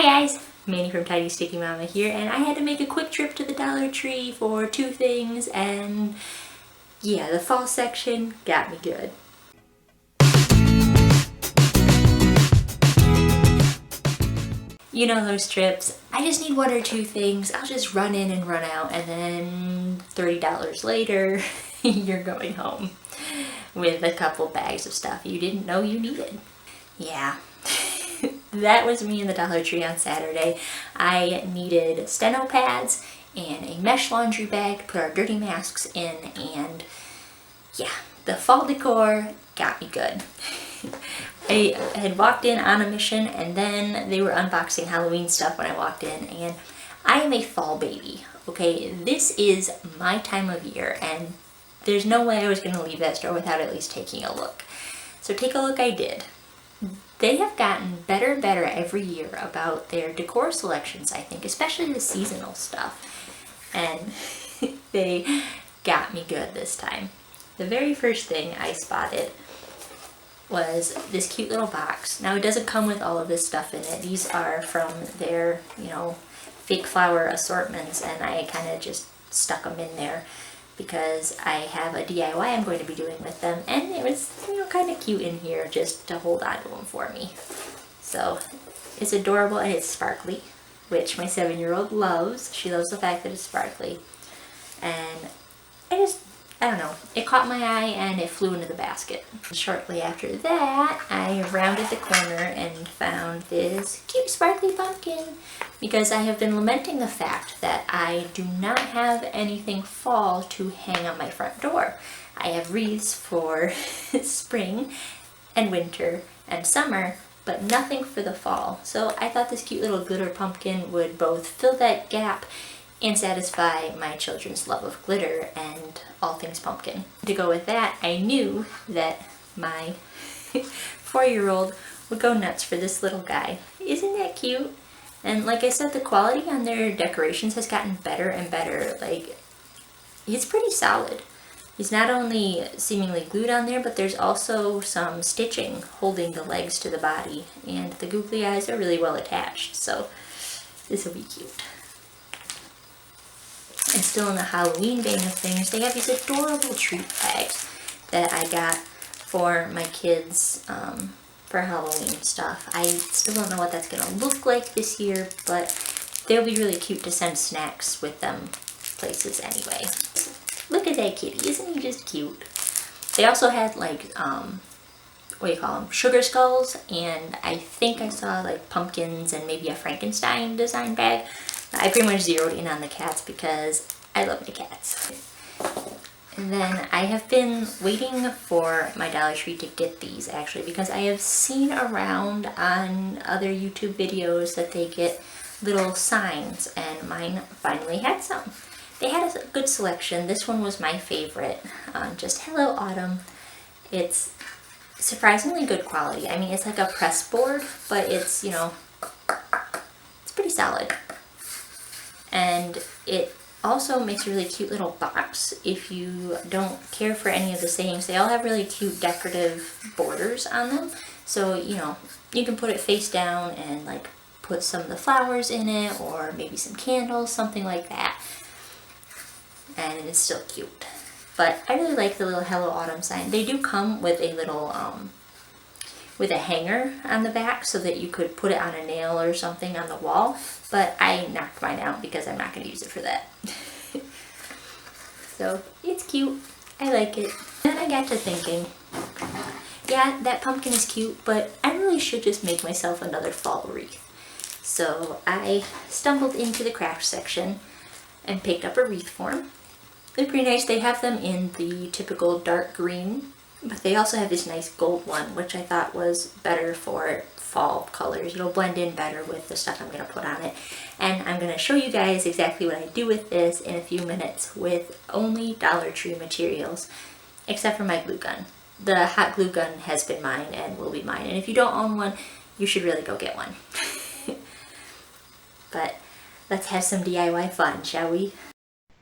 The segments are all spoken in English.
guys, Manny from Tiny Sticky Mama here, and I had to make a quick trip to the Dollar Tree for two things, and yeah, the fall section got me good. You know those trips, I just need one or two things, I'll just run in and run out, and then $30 later, you're going home with a couple bags of stuff you didn't know you needed. Yeah. That was me in the Dollar Tree on Saturday. I needed steno pads and a mesh laundry bag to put our dirty masks in, and yeah, the fall decor got me good. I had walked in on a mission, and then they were unboxing Halloween stuff when I walked in, and I am a fall baby, okay? This is my time of year, and there's no way I was going to leave that store without at least taking a look. So take a look I did. They have gotten better and better every year about their decor selections, I think, especially the seasonal stuff. And they got me good this time. The very first thing I spotted was this cute little box. Now, it doesn't come with all of this stuff in it. These are from their, fake flower assortments, and I kind of just stuck them in there because I have a DIY I'm going to be doing with them, and it was, kind of cute in here just to hold on to them for me. So it's adorable and it's sparkly, which my 7-year-old loves. She loves the fact that it's sparkly, and I don't know, it caught my eye and it flew into the basket. Shortly after that, I rounded the corner and found this cute sparkly pumpkin, because I have been lamenting the fact that I do not have anything fall to hang on my front door. I have wreaths for spring and winter and summer, but nothing for the fall. So I thought this cute little glitter pumpkin would both fill that gap and satisfy my children's love of glitter and all things pumpkin. To go with that, I knew that my 4-year-old would go nuts for this little guy. Isn't that cute? And like I said, the quality on their decorations has gotten better and better. Like, it's pretty solid. He's not only seemingly glued on there, but there's also some stitching holding the legs to the body, and the googly eyes are really well attached, so this will be cute. And still in the Halloween vein of things, they have these adorable treat bags that I got for my kids for Halloween stuff. I still don't know what that's going to look like this year, but they'll be really cute to send snacks with them places anyway. Look at that kitty, isn't he just cute? They also had like, sugar skulls, and I think I saw like pumpkins and maybe a Frankenstein design bag. I pretty much zeroed in on the cats because I love the cats. And then I have been waiting for my Dollar Tree to get these, actually, because I have seen around on other YouTube videos that they get little signs, and mine finally had some. They had a good selection. This one was my favorite. Just Hello Autumn. It's surprisingly good quality. I mean, it's like a press board, but it's, it's pretty solid. And it also makes a really cute little box if you don't care for any of the sayings. They all have really cute decorative borders on them. So, you can put it face down and like put some of the flowers in it, or maybe some candles, something like that. And it's still cute. But I really like the little Hello Autumn sign. They do come with a little, with a hanger on the back so that you could put it on a nail or something on the wall, but I knocked mine out because I'm not going to use it for that. So it's cute. I like it. Then I got to thinking, yeah, that pumpkin is cute, but I really should just make myself another fall wreath. So I stumbled into the craft section and picked up a wreath form. They're pretty nice. They have them in the typical dark green, but they also have this nice gold one, which I thought was better for fall colors. It'll blend in better with the stuff I'm going to put on it. And I'm going to show you guys exactly what I do with this in a few minutes with only Dollar Tree materials, except for my glue gun. The hot glue gun has been mine and will be mine. And if you don't own one, you should really go get one. But let's have some DIY fun, shall we?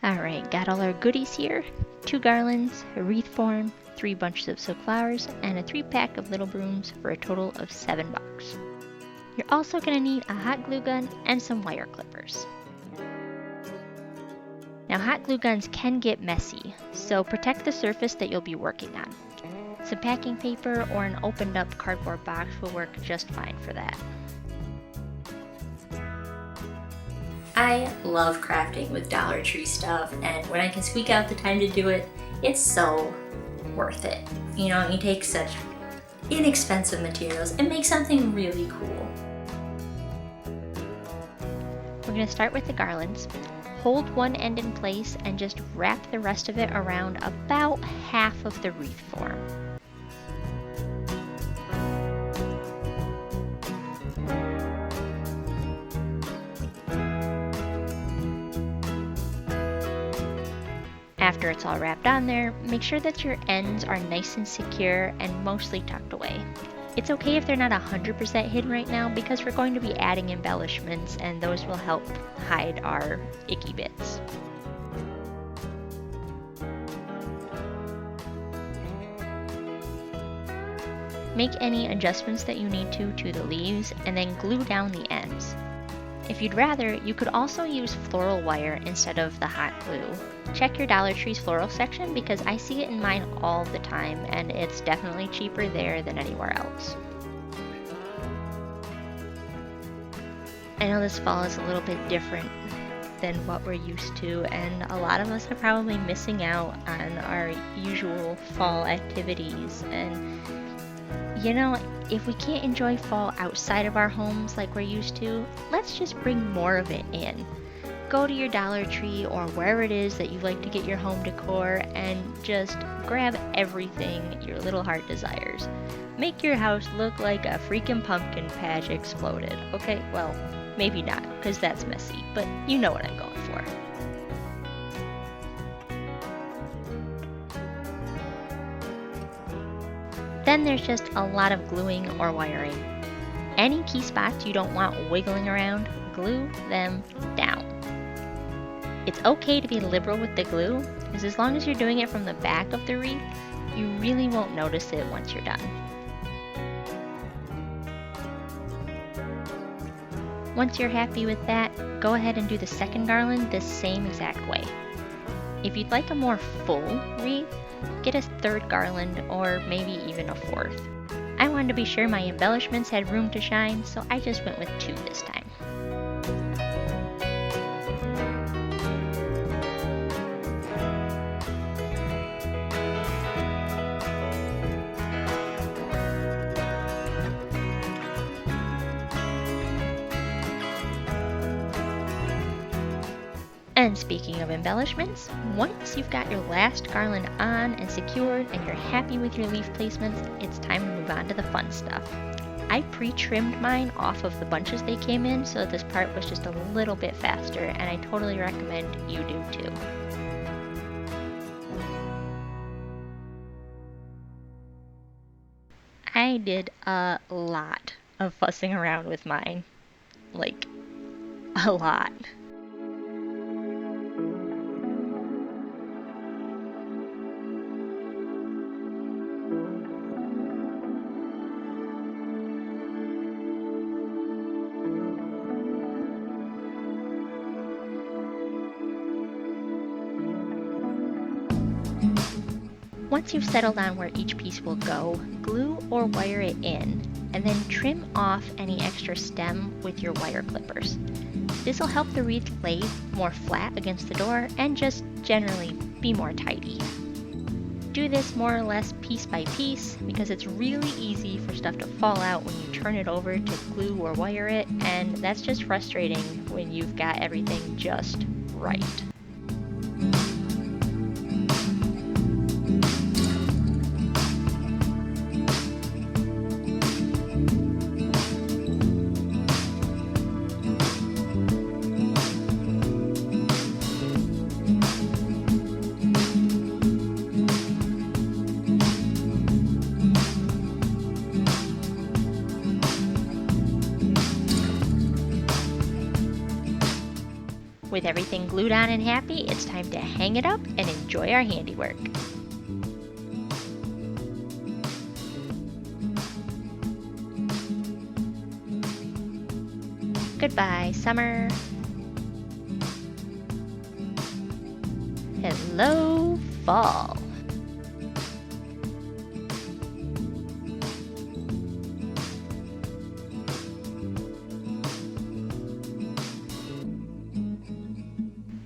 Alright, got all our goodies here. 2 garlands, a wreath form, 3 bunches of silk flowers, and a 3-pack of little brooms for a total of $7. You're also going to need a hot glue gun and some wire clippers. Now, hot glue guns can get messy, so protect the surface that you'll be working on. Some packing paper or an opened up cardboard box will work just fine for that. I love crafting with Dollar Tree stuff, and when I can squeak out the time to do it, it's so worth it. You know, you take such inexpensive materials and make something really cool. We're going to start with the garlands. Hold one end in place and just wrap the rest of it around about half of the wreath form. After it's all wrapped on there, make sure that your ends are nice and secure and mostly tucked away. It's okay if they're not 100% hidden right now because we're going to be adding embellishments and those will help hide our icky bits. Make any adjustments that you need to the leaves and then glue down the ends. If you'd rather, you could also use floral wire instead of the hot glue. Check your Dollar Tree's floral section because I see it in mine all the time and it's definitely cheaper there than anywhere else. I know this fall is a little bit different than what we're used to, and a lot of us are probably missing out on our usual fall activities. And you know, if we can't enjoy fall outside of our homes like we're used to, let's just bring more of it in. Go to your Dollar Tree or wherever it is that you like to get your home decor and just grab everything your little heart desires. Make your house look like a freaking pumpkin patch exploded. Okay, well, maybe not, because that's messy, but you know what I'm going for. Then there's just a lot of gluing or wiring. Any key spots you don't want wiggling around, glue them down. It's okay to be liberal with the glue, because as long as you're doing it from the back of the wreath, you really won't notice it once you're done. Once you're happy with that, go ahead and do the second garland the same exact way. If you'd like a more full wreath, get a third garland or maybe even a fourth. I wanted to be sure my embellishments had room to shine, so I just went with 2 this time. And speaking of embellishments, once you've got your last garland on and secured and you're happy with your leaf placements, it's time to move on to the fun stuff. I pre-trimmed mine off of the bunches they came in so that this part was just a little bit faster, and I totally recommend you do too. I did a lot of fussing around with mine. Like, a lot. Once you've settled on where each piece will go, glue or wire it in, and then trim off any extra stem with your wire clippers. This will help the wreath lay more flat against the door and just generally be more tidy. Do this more or less piece by piece because it's really easy for stuff to fall out when you turn it over to glue or wire it, and that's just frustrating when you've got everything just right. With everything glued on and happy, it's time to hang it up and enjoy our handiwork. Goodbye, summer. Hello, fall.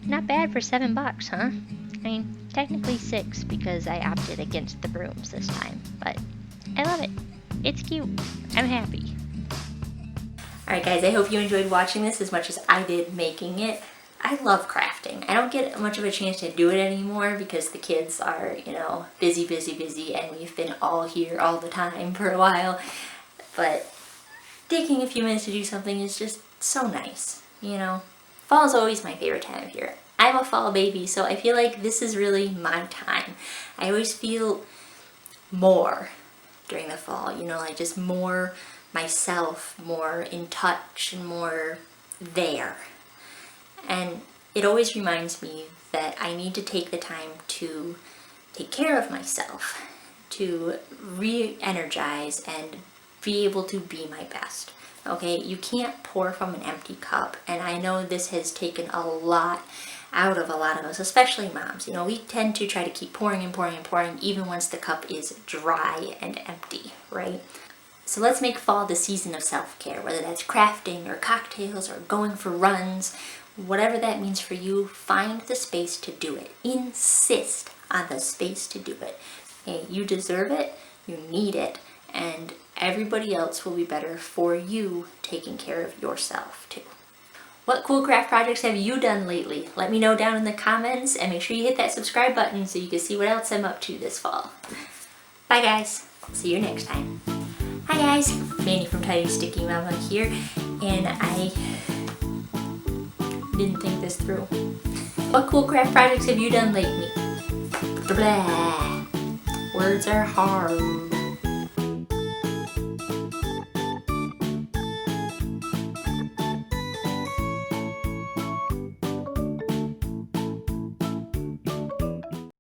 Not bad for $7, huh? I mean, technically 6 because I opted against the brooms this time, but I love it. It's cute. I'm happy. Alright guys, I hope you enjoyed watching this as much as I did making it. I love crafting. I don't get much of a chance to do it anymore because the kids are, you know, busy, and we've been all here all the time for a while. But taking a few minutes to do something is just so nice, you know. Fall is always my favorite time of year. I'm a fall baby, so I feel like this is really my time. I always feel more during the fall, you know, like just more myself, more in touch, and more there. And it always reminds me that I need to take the time to take care of myself, to re-energize and be able to be my best. Okay, you can't pour from an empty cup, and I know this has taken a lot out of a lot of us, especially moms. You know, we tend to try to keep pouring and pouring and pouring even once the cup is dry and empty, right? So let's make fall the season of self-care, whether that's crafting or cocktails or going for runs, whatever that means for you. Find the space to do it. Insist on the space to do it. Okay, you deserve it, you need it, and everybody else will be better for you taking care of yourself too. What cool craft projects have you done lately? Let me know down in the comments, and make sure you hit that subscribe button so you can see what else I'm up to this fall. Bye guys, see you next time. Hi guys, Manny from Tiny Sticky Mama here, and I didn't think this through. What cool craft projects have you done lately? Blah. Words are hard.